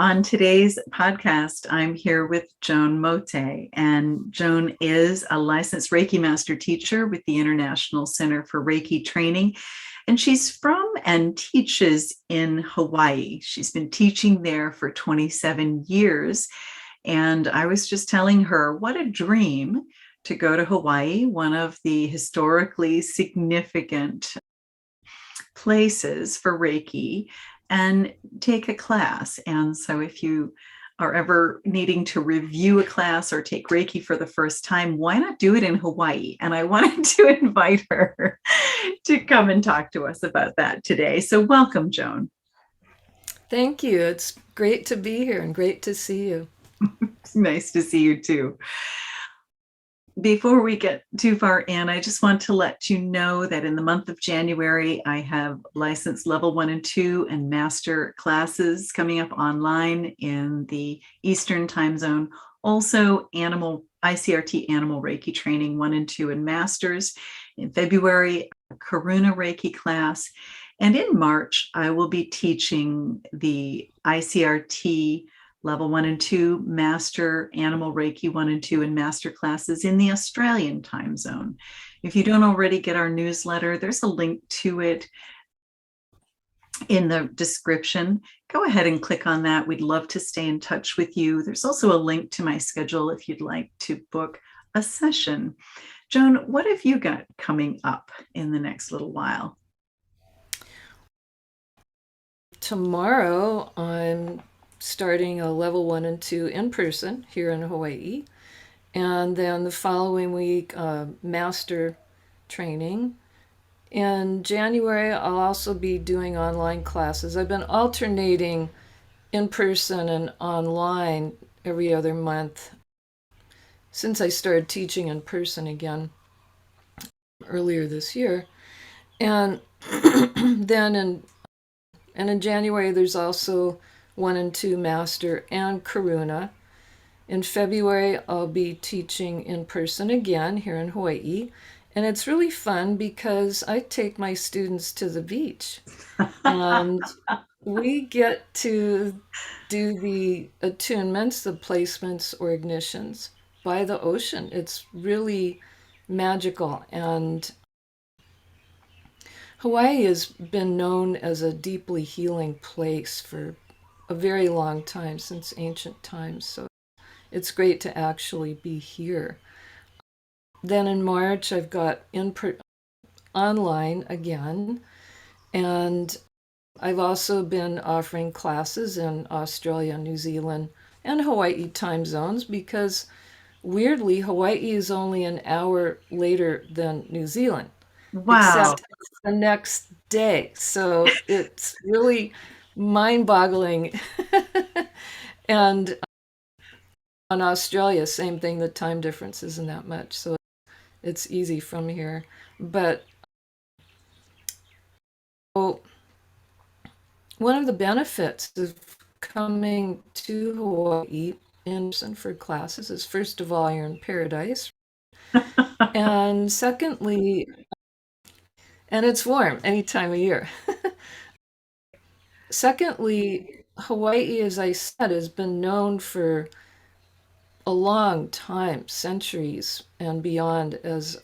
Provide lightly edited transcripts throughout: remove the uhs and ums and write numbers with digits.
On today's podcast, I'm here with Joan Mauté, and Joan is a licensed Reiki master teacher with the International Center for Reiki Training, and she's from and teaches in Hawaii. She's been teaching there for 27 years, and I was just telling her what a dream to go to Hawaii, one of the historically significant places for Reiki, and take a class. And so if you are ever needing to review a class or take Reiki for the first time, why not do it in Hawaii? And I wanted to invite her to come and talk to us about that today. So welcome, Joan. Thank you. It's great to be here and great to see you. It's nice to see you too. Before we get too far in, I just want to let you know that in the month of January, I have licensed level 1 and 2 and master classes coming up online in the Eastern time zone. Also, ICRT animal Reiki training 1 and 2 and masters. In February, a Karuna Reiki class. And in March, I will be teaching the ICRT level 1 and 2, master animal Reiki 1 and 2 and master classes in the Australian time zone. If you don't already get our newsletter, there's a link to it in the description. Go ahead and click on that. We'd love to stay in touch with you. There's also a link to my schedule if you'd like to book a session. Joan, what have you got coming up in the next little while? Tomorrow, I'm starting a level 1 and 2 in person here in Hawaii. And then the following week, master training. In January, I'll also be doing online classes. I've been alternating in person and online every other month since I started teaching in person again earlier this year. And then in January, there's also 1 and 2 master and Karuna. In February, I'll be teaching in person again here in Hawaii. And it's really fun because I take my students to the beach and we get to do the attunements, the placements, or ignitions by the ocean. It's really magical. And Hawaii has been known as a deeply healing place for a very long time, since ancient times. So it's great to actually be here. Then in March, I've got online again, and I've also been offering classes in Australia, New Zealand, and Hawaii time zones because weirdly, Hawaii is only an hour later than New Zealand, Wow. except it's the next day. So it's really mind boggling. And on Australia, same thing, the time difference isn't that much. So it's easy from here. But oh, one of the benefits of coming to Hawaii in person for classes is, first of all, you're in paradise. And secondly, and it's warm any time of year. Secondly, Hawaii, as I said, has been known for a long time, centuries and beyond, as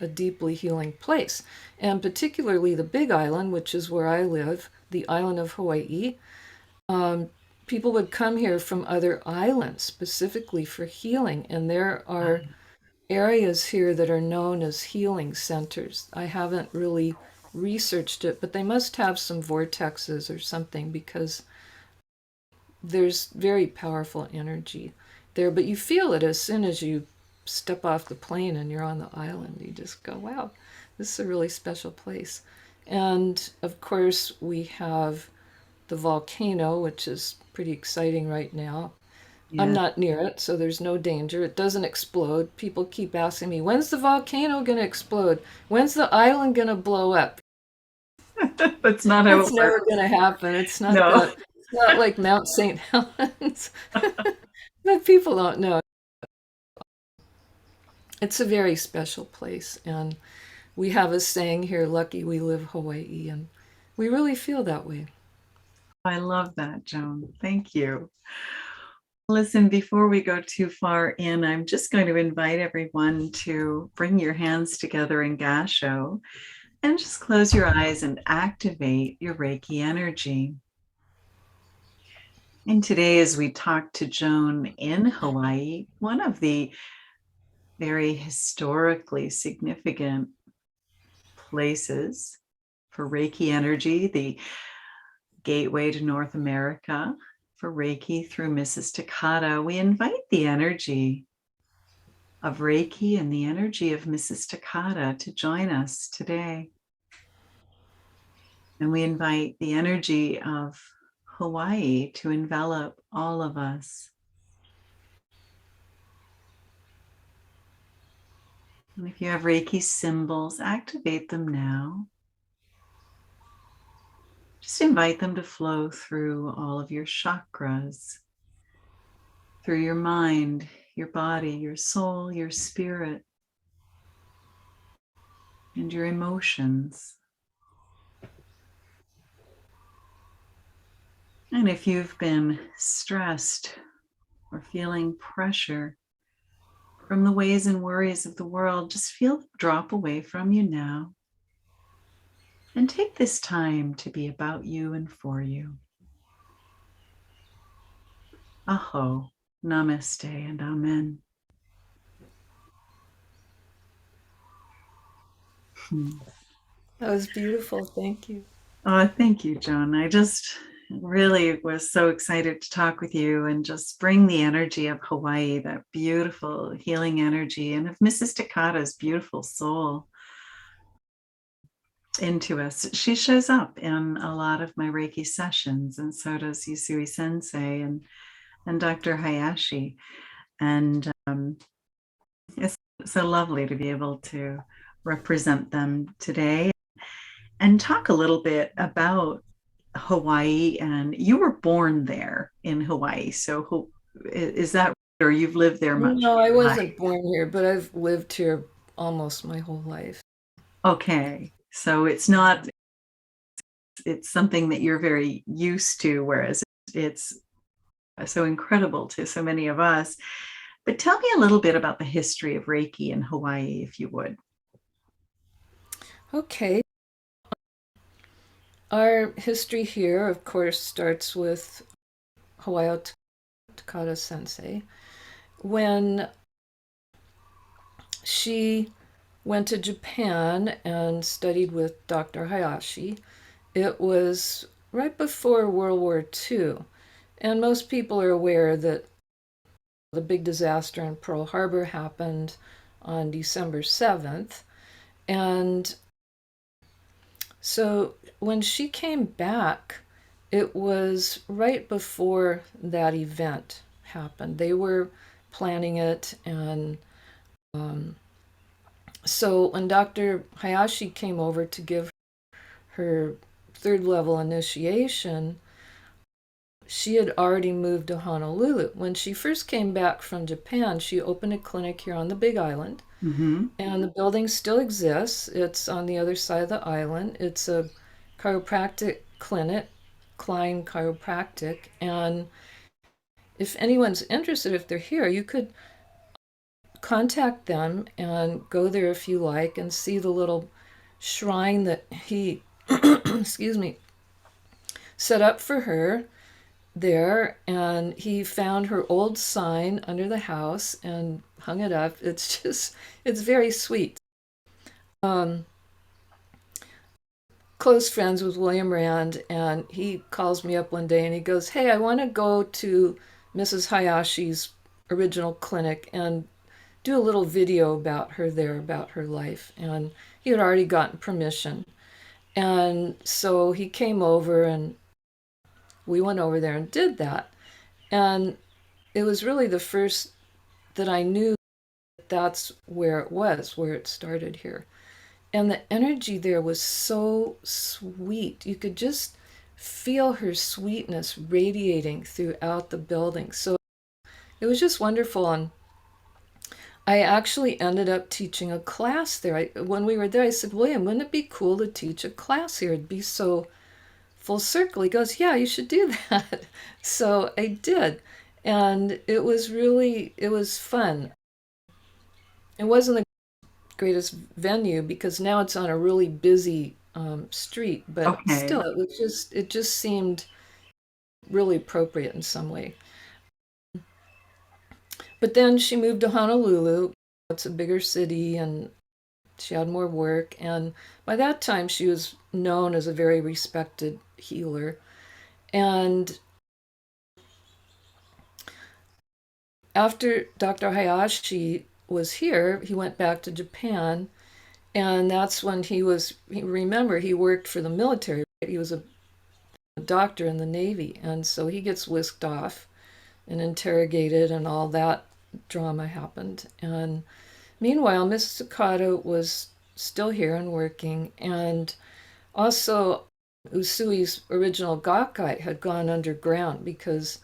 a deeply healing place. And particularly the Big Island, which is where I live, the island of Hawaii. Um, People would come here from other islands specifically for healing, and there are areas here that are known as healing centers. I haven't really researched it, but they must have some vortexes or something because there's very powerful energy there. But you feel it as soon as you step off the plane and you're on the island. You just go, wow, this is a really special place. And of course, we have the volcano, which is pretty exciting right now. I'm Yeah. not near it, so there's no danger. It doesn't explode. People keep asking me, when's the volcano going to explode? When's the island going to blow up? That's not how That's it never works. going to happen. It's not No. that, it's not like Mount St. Helens. But people don't know. It's a very special place, and we have a saying here, lucky we live Hawaii, and we really feel that way. I love that, Joan. Thank you. Listen, before we go too far in, I'm just going to invite everyone to bring your hands together in Gasho and just close your eyes and activate your Reiki energy. And today, as we talk to Joan in Hawaii, one of the very historically significant places for Reiki energy, the gateway to North America for Reiki through Mrs. Takata, we invite the energy of Reiki and the energy of Mrs. Takata to join us today. And we invite the energy of Hawaii to envelop all of us. And if you have Reiki symbols, activate them now. Just invite them to flow through all of your chakras, through your mind, your body, your soul, your spirit, and your emotions. And if you've been stressed or feeling pressure from the ways and worries of the world, just feel them drop away from you now. And take this time to be about you and for you. Aho, namaste, and amen. That was beautiful. Thank you. Oh, thank you, Joan. I just really was so excited to talk with you and just bring the energy of Hawaii, that beautiful healing energy, and of Mrs. Takata's beautiful soul into us. She shows up in a lot of my Reiki sessions, and so does Yusui Sensei and Dr. Hayashi. And it's so lovely to be able to represent them today and talk a little bit about Hawaii. And you were born there in Hawaii. So is that right? Or you've lived there much? No, I wasn't born here, but I've lived here almost my whole life. Okay. So it's something that you're very used to, whereas it's so incredible to so many of us. But tell me a little bit about the history of Reiki in Hawaii, if you would. Okay. Our history here, of course, starts with Hawaii Takata Sensei. When she went to Japan and studied with Dr. Hayashi, it was right before World War II. And most people are aware that the big disaster in Pearl Harbor happened on December 7th. And so when she came back, it was right before that event happened. They were planning it. And so when Dr. Hayashi came over to give her third level initiation, she had already moved to Honolulu. When she first came back from Japan, she opened a clinic here on the Big Island. Mm-hmm. And the building still exists. It's on the other side of the island. It's a chiropractic clinic, Klein Chiropractic. And if anyone's interested, if they're here, you could contact them and go there if you like and see the little shrine that he, excuse me, set up for her there. And he found her old sign under the house and hung it up. It's very sweet. Close friends with William Rand, and he calls me up one day and he goes, "Hey, I want to go to Mrs. Hayashi's original clinic and do a little video about her there, about her life." And he had already gotten permission. And so he came over and we went over there and did that. And it was really the first that I knew that's where it was, where it started here. And the energy there was so sweet. You could just feel her sweetness radiating throughout the building. So it was just wonderful. And I actually ended up teaching a class there. When we were there, I said, "William, wouldn't it be cool to teach a class here? It'd be so full circle. He goes, yeah, you should do that. So I did. And it was fun. It wasn't the greatest venue because now it's on a really busy street, but Okay. still, it just seemed really appropriate in some way. But then she moved to Honolulu. It's a bigger city and she had more work. And by that time, she was known as a very respected healer. And after Dr. Hayashi was here, he went back to Japan. And that's when remember, he worked for the military. Right? He was a doctor in the Navy. And so he gets whisked off and interrogated, and all that drama happened. And meanwhile, Mrs. Takata was still here and working. And also, Usui's original Gakkai had gone underground because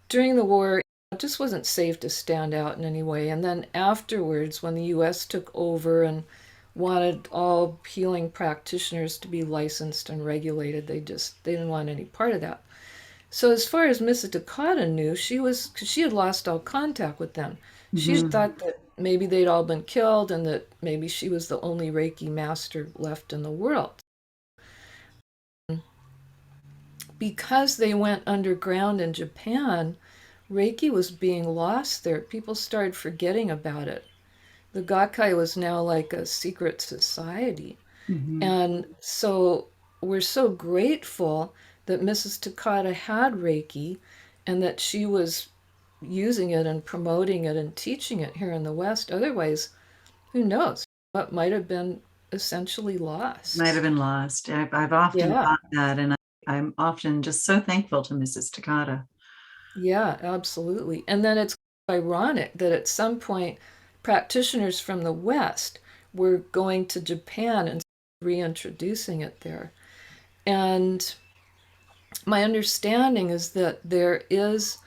during the war, it just wasn't safe to stand out in any way. And then afterwards, when the US took over and wanted all healing practitioners to be licensed and regulated, they didn't want any part of that. So as far as Mrs. Takata knew, because she had lost all contact with them. She Hmm. thought that maybe they'd all been killed and that maybe she was the only Reiki master left in the world. Because they went underground in Japan, Reiki was being lost there. People started forgetting about it. The Gakkai was now like a secret society. Hmm. And so we're so grateful that Mrs. Takata had Reiki and that she was using it and promoting it and teaching it here in the West. Otherwise, who knows what might have been essentially Might have lost. been lost. I've often Yeah, thought that, and I'm often just so thankful to Mrs. Takata. yeah, absolutely. And then it's ironic that at some point, practitioners from the West were going to Japan and reintroducing it there. And my understanding is that there is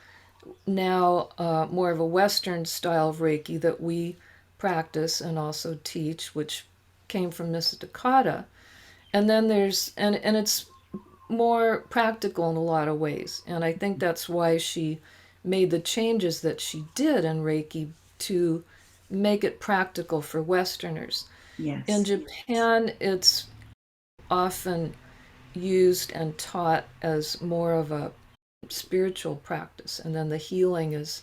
now more of a Western style of Reiki that we practice and also teach, which came from Mrs. Takata. And then and it's more practical in a lot of ways. And I think that's why she made the changes that she did in Reiki to make it practical for Westerners. In Yes. Japan, it's often used and taught as more of a spiritual practice, and then the healing is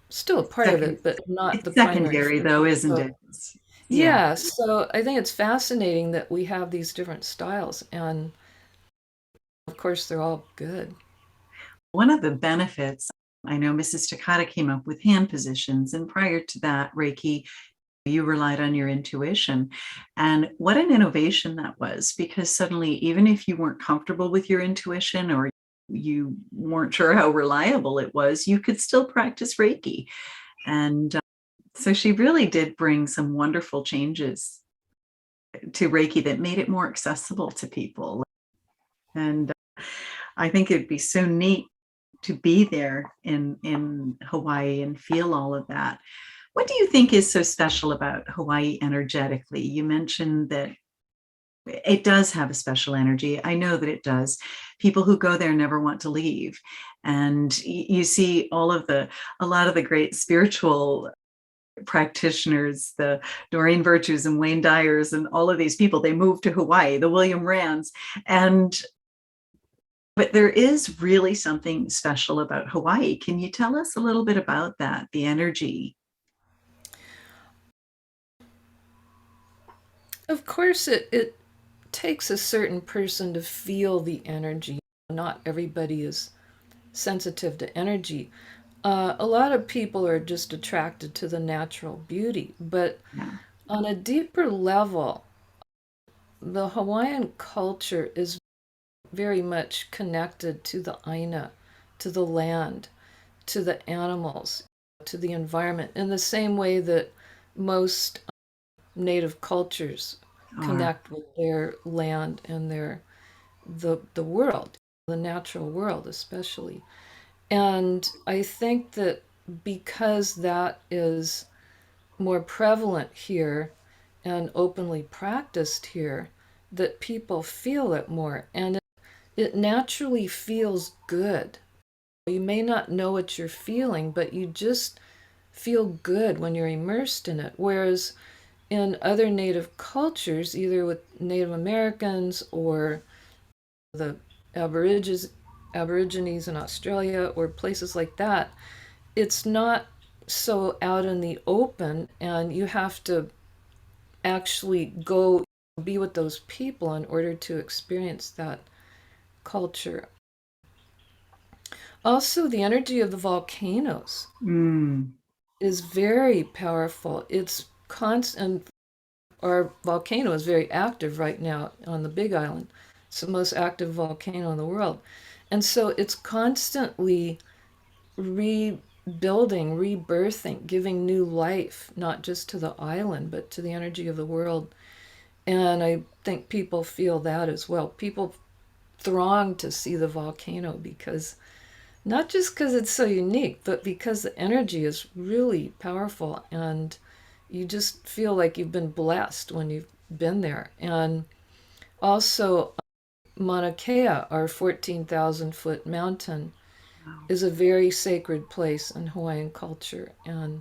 still a part of Second, it, but not the it's primary secondary though, focus. isn't So, it? Yeah. yeah, so I think it's fascinating that we have these different styles, and of course, they're all good. One of the benefits, I know Mrs. Takata came up with hand positions, and prior to that, Reiki, you relied on your intuition. And what an innovation that was, because suddenly, even if you weren't comfortable with your intuition or you weren't sure how reliable it was, you could still practice Reiki. And so she really did bring some wonderful changes to Reiki that made it more accessible to people. And I think it'd be so neat to be there in Hawaii and feel all of that. What do you think is so special about Hawaii energetically? You mentioned that it does have a special energy. I know that it does. People who go there never want to leave. And you see a lot of the great spiritual practitioners, the Doreen Virtues and Wayne Dyers and all of these people, they moved to Hawaii, the William Rands. And but there is really something special about Hawaii. Can you tell us a little bit about that, the energy? Of course, it takes a certain person to feel the energy. Not everybody is sensitive to energy. A lot of people are just attracted to the natural beauty, but Yeah. on a deeper level, the Hawaiian culture is very much connected to the aina, to the land, to the animals, to the environment, in the same way that most native cultures Or connect with their land and the world, the natural world especially. And I think that because that is more prevalent here and openly practiced here, that people feel it more. And it naturally feels good. You may not know what you're feeling, but you just feel good when you're immersed in it. Whereas in other Native cultures, either with Native Americans or the Aborigines in Australia or places like that, it's not so out in the open, and you have to actually go be with those people in order to experience that culture. Also, the energy of the volcanoes Mm. is very powerful. It's constant. Our volcano is very active right now on the Big Island. It's the most active volcano in the world. And so it's constantly rebuilding, rebirthing, giving new life, not just to the island, but to the energy of the world. And I think people feel that as well. People throng to see the volcano because not just because it's so unique, but because the energy is really powerful and you just feel like you've been blessed when you've been there. And also, Mauna Kea, our 14,000-foot mountain, Wow. is a very sacred place in Hawaiian culture. And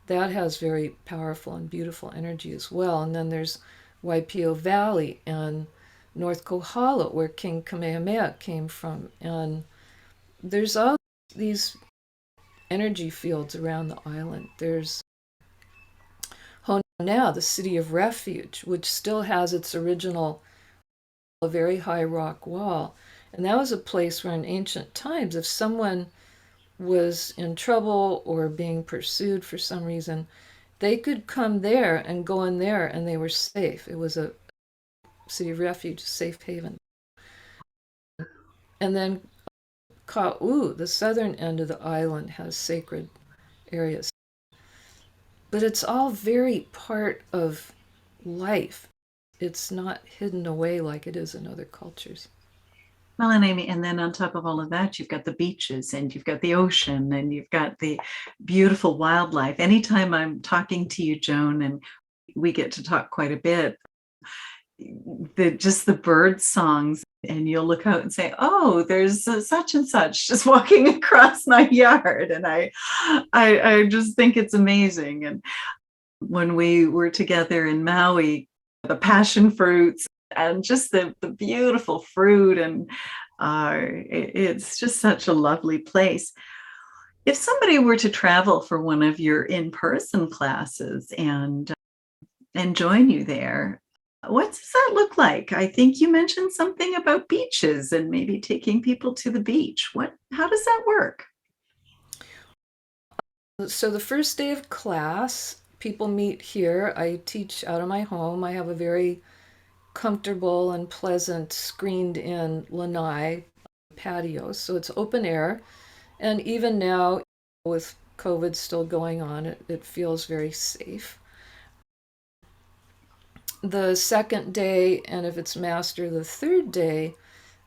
that has very powerful and beautiful energy as well. And then there's Waipio Valley and North Kohala, where King Kamehameha came from. And there's all these energy fields around the island. There's Honau, the city of refuge, which still has its original, a very high rock wall. And that was a place where in ancient times, if someone was in trouble or being pursued for some reason, they could come there and go in there and they were safe. It was a city of refuge, safe haven. And then Ka'u, the southern end of the island, has sacred areas. But it's all very part of life. It's not hidden away like it is in other cultures. Well, and Amy, and then on top of all of that, you've got the beaches and you've got the ocean and you've got the beautiful wildlife. Anytime I'm talking to you, Joan, and we get to talk quite a bit, just the bird songs, and you'll look out and say, oh, there's such and such just walking across my yard. And I just think it's amazing. And when we were together in Maui, the passion fruits and just the beautiful fruit, and it's just such a lovely place. If somebody were to travel for one of your in-person classes and join you there, what does that look like? I think you mentioned something about beaches and maybe taking people to the beach. How does that work? So the first day of class, people meet here. I teach out of my home. I have a very comfortable and pleasant screened in lanai patio. So it's open air. And even now, with COVID still going on, it feels very safe. The second day, and if it's master, the third day,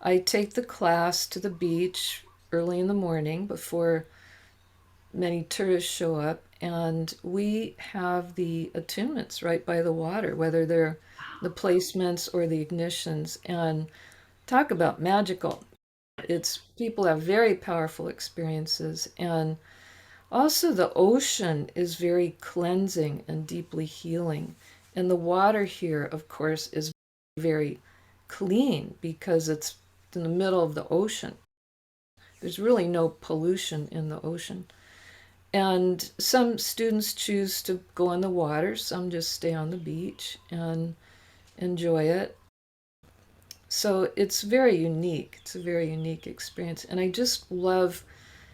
I take the class to the beach early in the morning before many tourists show up, and we have the attunements right by the water, whether they're the placements or the ignitions. And talk about magical. It's people have very powerful experiences, and also the ocean is very cleansing and deeply healing. And the water here, of course, is very clean because it's in the middle of the ocean. There's really no pollution in the ocean. And some students choose to go in the water, some just stay on the beach and enjoy it. So it's very unique. It's a very unique experience. And I just love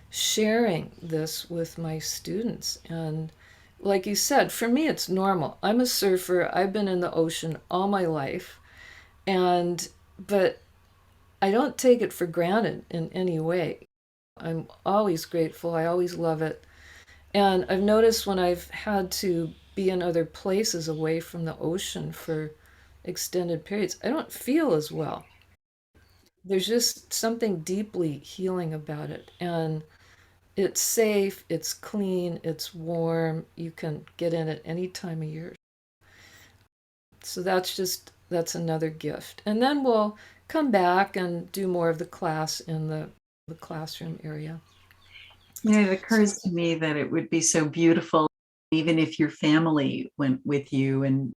sharing this with my students. And like you said, for me, it's normal. I'm a surfer. I've been in the ocean all my life. But I don't take it for granted in any way. I'm always grateful. I always love it. And I've noticed when I've had to be in other places away from the ocean for extended periods, I don't feel as well. There's just something deeply healing about it. And it's safe, it's clean, it's warm. You can get in at any time of year. So that's another gift. And then we'll come back and do more of the class in the classroom area. It occurs to me that it would be so beautiful, even if your family went with you and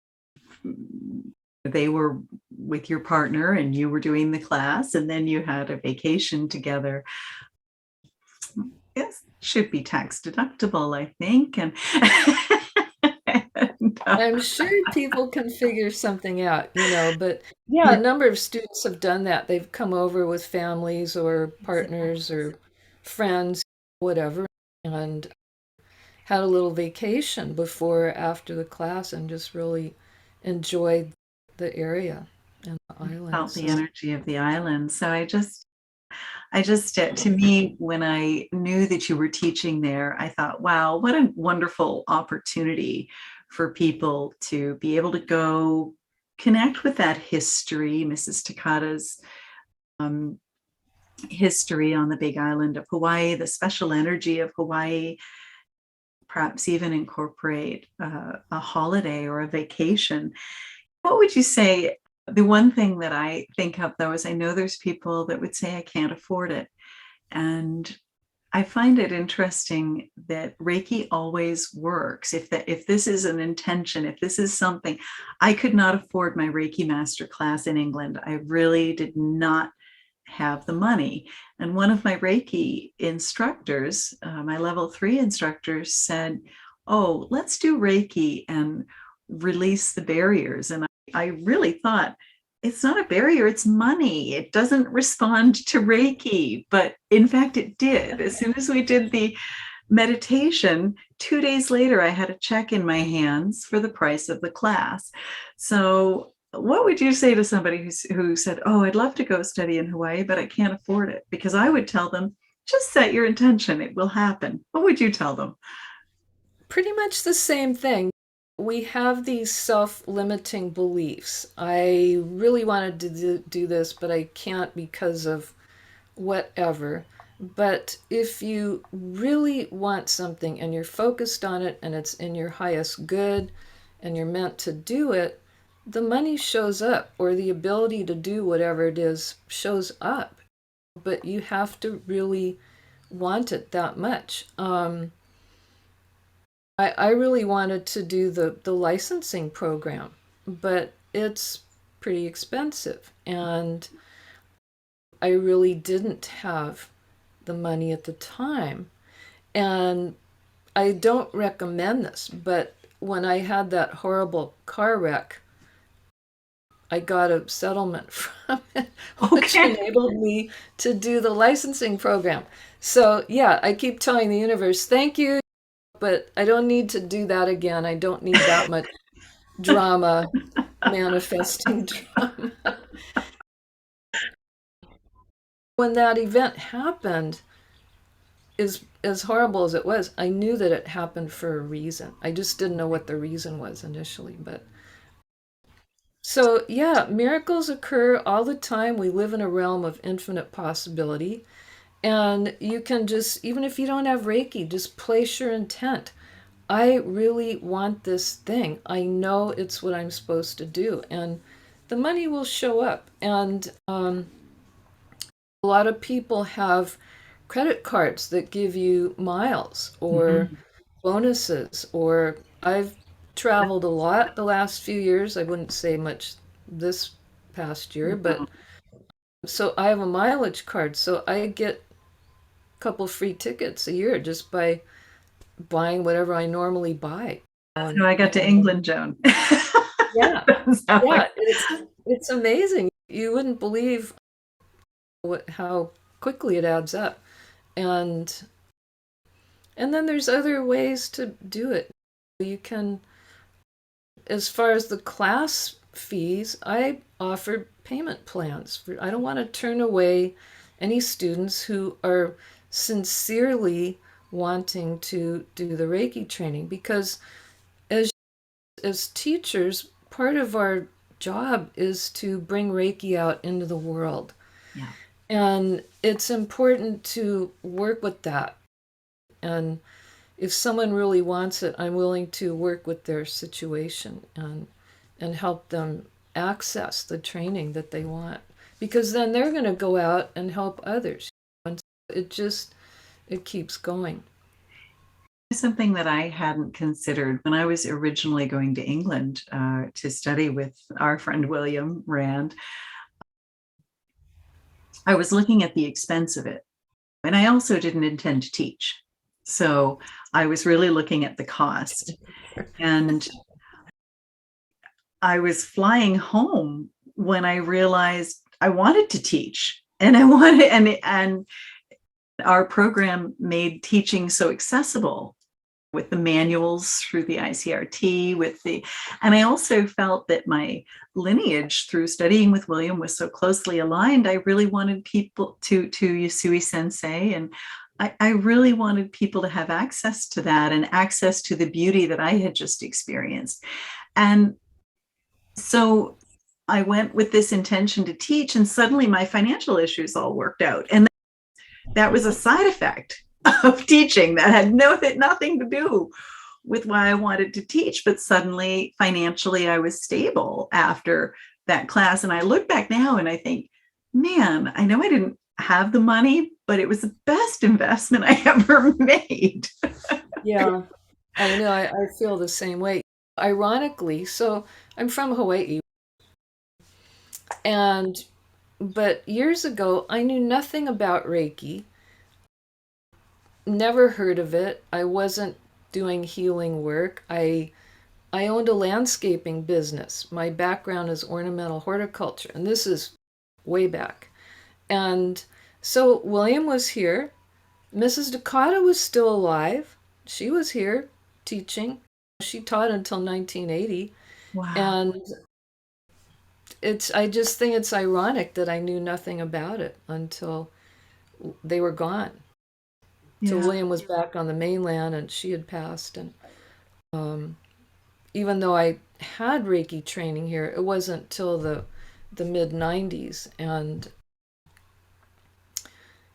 they were with your partner and you were doing the class and then you had a vacation together. Yes, should be tax deductible, I think. And, I'm sure people can figure something out, but yeah, a number of students have done that. They've come over with families or partners or friends, whatever, and had a little vacation before or after the class and just really enjoyed the area and the island. felt the energy of the island. So I just, to me, when I knew that you were teaching there, I thought, wow, what a wonderful opportunity for people to be able to go connect with that history, Mrs. Takata's history on the big island of Hawaii, the special energy of Hawaii, perhaps even incorporate a holiday or a vacation. What would you say? The one thing that I think of, though, is I know there's people that would say I can't afford it. And I find it interesting that Reiki always works. If this is an intention, if this is something, I could not afford my Reiki master class in England. I really did not have the money. And one of my Reiki instructors, my level 3 instructors, said, oh, let's do Reiki and release the barriers. And I really thought, it's not a barrier, it's money. It doesn't respond to Reiki. But in fact, it did. As soon as we did the meditation, 2 days later, I had a check in my hands for the price of the class. So what would you say to somebody who said, oh, I'd love to go study in Hawaii, but I can't afford it? Because I would tell them, just set your intention, it will happen. What would you tell them? Pretty much the same thing. We have these self-limiting beliefs. I really wanted to do this, but I can't because of whatever. But if you really want something and you're focused on it and it's in your highest good and you're meant to do it, the money shows up, or the ability to do whatever it is shows up. But you have to really want it that much. I really wanted to do the licensing program, but it's pretty expensive. And I really didn't have the money at the time. And I don't recommend this, but when I had that horrible car wreck, I got a settlement from it, which enabled me to do the licensing program. So yeah, I keep telling the universe, thank you, but I don't need to do that again. I don't need that much drama, manifesting drama. When that event happened, as horrible as it was, I knew that it happened for a reason. I just didn't know what the reason was initially, but so yeah, miracles occur all the time. We live in a realm of infinite possibility. And you can just, even if you don't have Reiki, just place your intent. I really want this thing. I know it's what I'm supposed to do. And the money will show up. And a lot of people have credit cards that give you miles or bonuses, or I've traveled a lot the last few years. I wouldn't say much this past year, but so I have a mileage card. So I get a couple free tickets a year just by buying whatever I normally buy. So I got to England, Joan. Yeah. Yeah. It's amazing. You wouldn't believe how quickly it adds up. And then there's other ways to do it. You can, as far as the class fees, I offer payment plans. I don't want to turn away any students who are sincerely wanting to do the Reiki training, because as teachers, part of our job is to bring Reiki out into the world. Yeah. And it's important to work with that. And if someone really wants it, I'm willing to work with their situation and help them access the training that they want. because then they're going to go out and help others. And it keeps going. Something that I hadn't considered when I was originally going to England to study with our friend William Rand. I was looking at the expense of it, and I also didn't intend to teach. So I was really looking at the cost. And I was flying home when I realized I wanted to teach, and and our program made teaching so accessible with the manuals through the ICRT, and I also felt that my lineage through studying with William was so closely aligned. I really wanted people to Yusui Sensei, and I really wanted people to have access to that and access to the beauty that I had just experienced. And so I went with this intention to teach, and suddenly my financial issues all worked out. And that was a side effect of teaching that had nothing to do with why I wanted to teach. But suddenly, financially, I was stable after that class. And I look back now and I think, man, I know I didn't have the money, but it was the best investment I ever made. Yeah, I know. I feel the same way. Ironically, so I'm from Hawaii, but years ago, I knew nothing about Reiki, never heard of it. I wasn't doing healing work. I owned a landscaping business. My background is ornamental horticulture, and this is way back. And so William was here. Mrs. Takata was still alive. She was here teaching. She taught until 1980. Wow. And I just think it's ironic that I knew nothing about it until they were gone. So Yeah. William was back on the mainland and she had passed. And even though I had Reiki training here, it wasn't till the mid 90s. And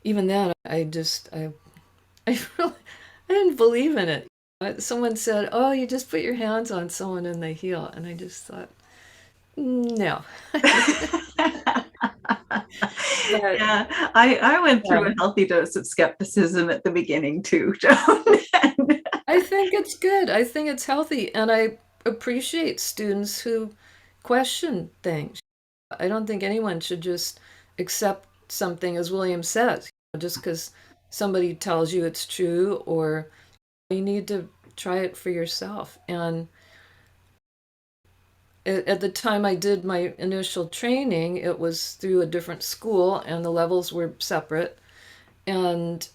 even then, I really, I didn't believe in it. Someone said, "Oh, you just put your hands on someone and they heal," and I just thought, no. Yeah, I went through a healthy dose of skepticism at the beginning too, Joan. I think it's good. I think it's healthy, and I appreciate students who question things. I don't think anyone should just accept something, as William says, just because somebody tells you it's true, or you need to try it for yourself. And at the time I did my initial training, it was through a different school and the levels were separate. And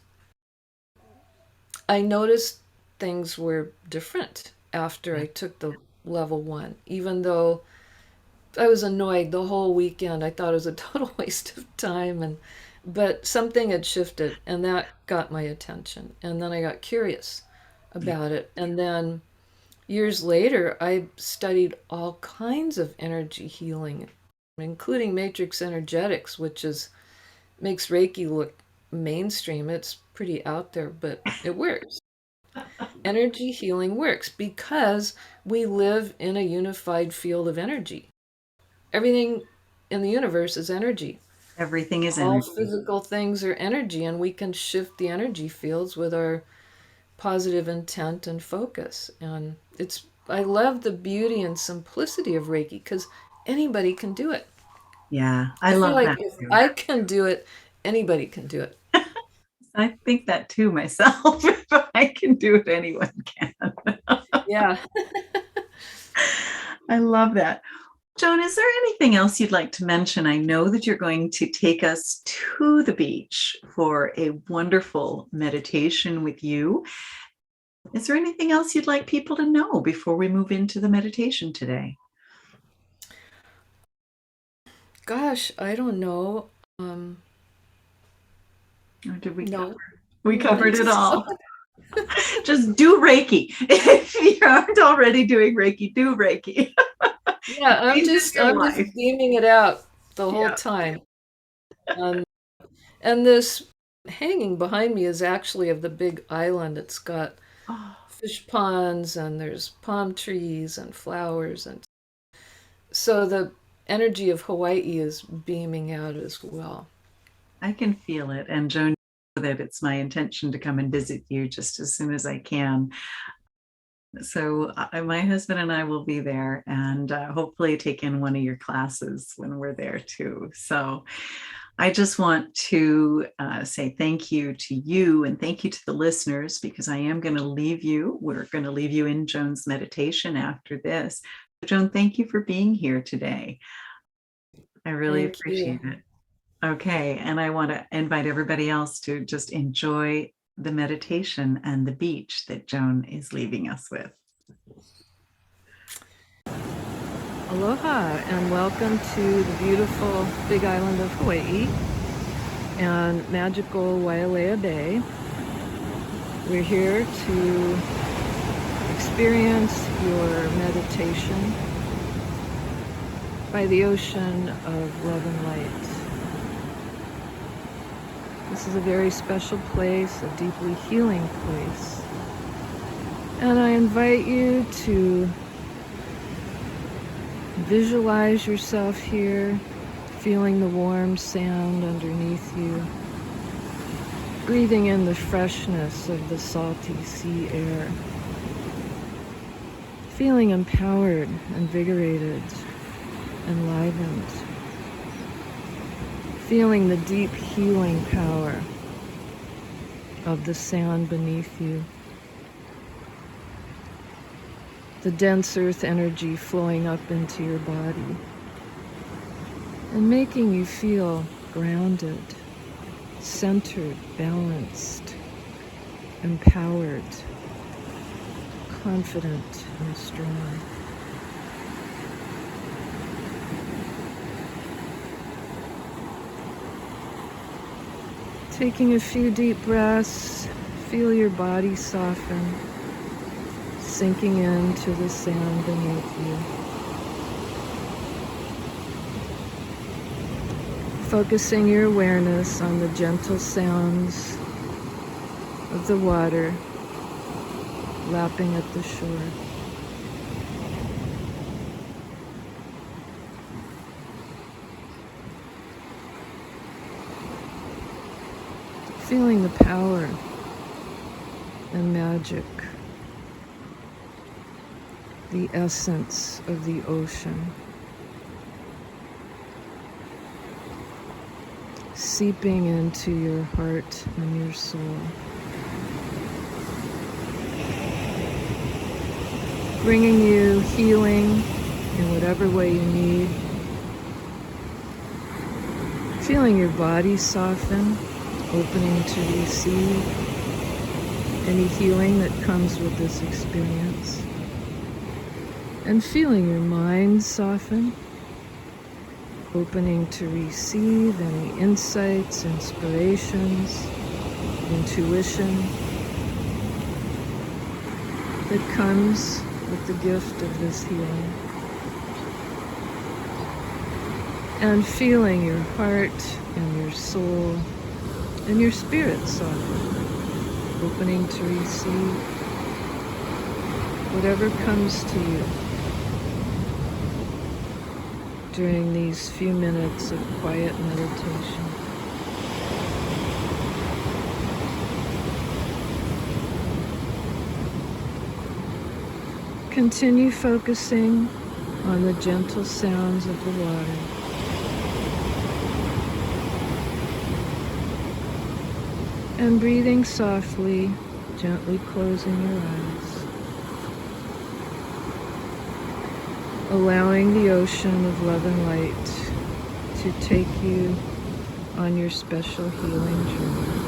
I noticed things were different after I took the level 1, even though I was annoyed the whole weekend. I thought it was a total waste of time, but something had shifted and that got my attention. And then I got curious about it. And then years later, I studied all kinds of energy healing, including matrix energetics, which makes Reiki look mainstream. It's pretty out there, but it works. Energy healing works because we live in a unified field of energy. Everything in the universe is energy. Everything is All energy. physical things are energy, and we can shift the energy fields with our positive intent and focus. And I love the beauty and simplicity of Reiki because anybody can do it. Yeah, I I feel love like that if too. I can do it, anybody can do it. I think that too myself. If I can do it, anyone can. Yeah. I love that. Joan, is there anything else you'd like to mention? I know that you're going to take us to the beach for a wonderful meditation with you. Is there anything else you'd like people to know before we move into the meditation today? Gosh, I don't know. Or did we No, cover? We I don't covered think it all. so. Just do Reiki. If you aren't already doing Reiki, do Reiki. Yeah, I'm Changes just your I'm just life. beaming it out the whole Yeah. time. And this hanging behind me is actually of the big island. It's got Oh, fish ponds and there's palm trees and flowers, and so the energy of Hawaii is beaming out as well. I can feel it. And Joan, that it's my intention to come and visit you just as soon as I can. So my husband and I will be there and hopefully take in one of your classes when we're there too. So I just want to say thank you to you and thank you to the listeners, because I am going to leave you. We're going to leave you in Joan's meditation after this. Joan, thank you for being here today. I really Thank appreciate you. it. Okay. And I want to invite everybody else to just enjoy the meditation and the beach that Joan is leaving us with. Aloha and welcome to the beautiful Big Island of Hawaii and magical Wailea Bay. We're here to experience your meditation by the ocean of love and light. This is a very special place, a deeply healing place. And I invite you to visualize yourself here, feeling the warm sand underneath you, breathing in the freshness of the salty sea air, feeling empowered, invigorated, enlivened, feeling the deep healing power of the sand beneath you, the dense earth energy flowing up into your body and making you feel grounded, centered, balanced, empowered, confident, and strong. Taking a few deep breaths, feel your body soften, sinking into the sand beneath you. Focusing your awareness on the gentle sounds of the water lapping at the shore. Feeling the power and magic, the essence of the ocean, seeping into your heart and your soul. Bringing you healing in whatever way you need. Feeling your body soften, opening to receive any healing that comes with this experience. And feeling your mind soften, opening to receive any insights, inspirations, intuition that comes with the gift of this healing. And feeling your heart and your soul and your spirit soften, opening to receive whatever comes to you during these few minutes of quiet meditation. Continue focusing on the gentle sounds of the water. And breathing softly, gently closing your eyes. Allowing the ocean of love and light to take you on your special healing journey.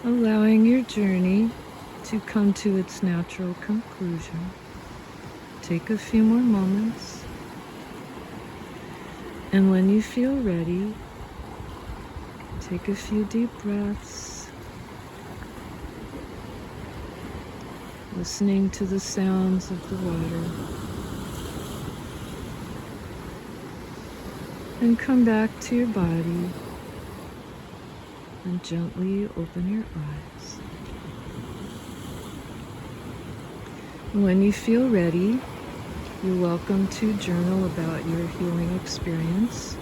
allowing your journey to come to its natural conclusion. Take a few more moments, and when you feel ready, take a few deep breaths, listening to the sounds of the water, and come back to your body and gently open your eyes. When you feel ready, you're welcome to journal about your healing experience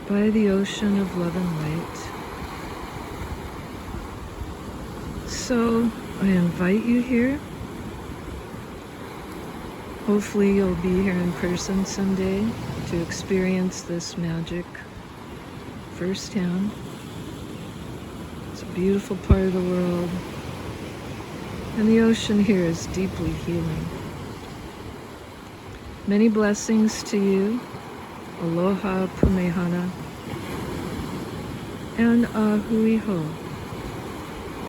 by the ocean of love and light. So I invite you here. Hopefully you'll be here in person someday to experience this magic firsthand. It's a beautiful part of the world, and the ocean here is deeply healing. Many blessings to you. Aloha pumehana and ahui ho.